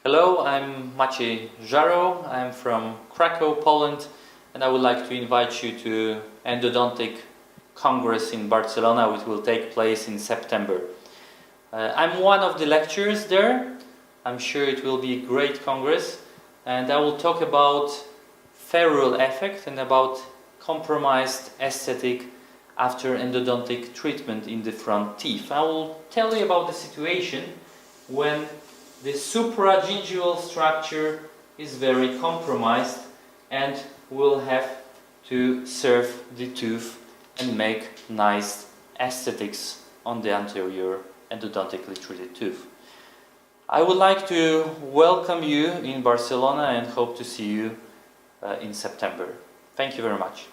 Hello, I'm Maciej Żaro. I'm from Krakow, Poland, and I would like to invite you to Endodontic Congress in Barcelona, which will take place in September. I'm one of the lecturers there. I'm sure it will be a great congress, and I will talk about ferrule effect and about compromised aesthetic after endodontic treatment in the front teeth. I will tell you about the situation when the supragingival structure is very compromised and will have to serve the tooth and make nice aesthetics on the anterior endodontically treated tooth. I would like to welcome you in Barcelona and hope to see you in September. Thank you very much.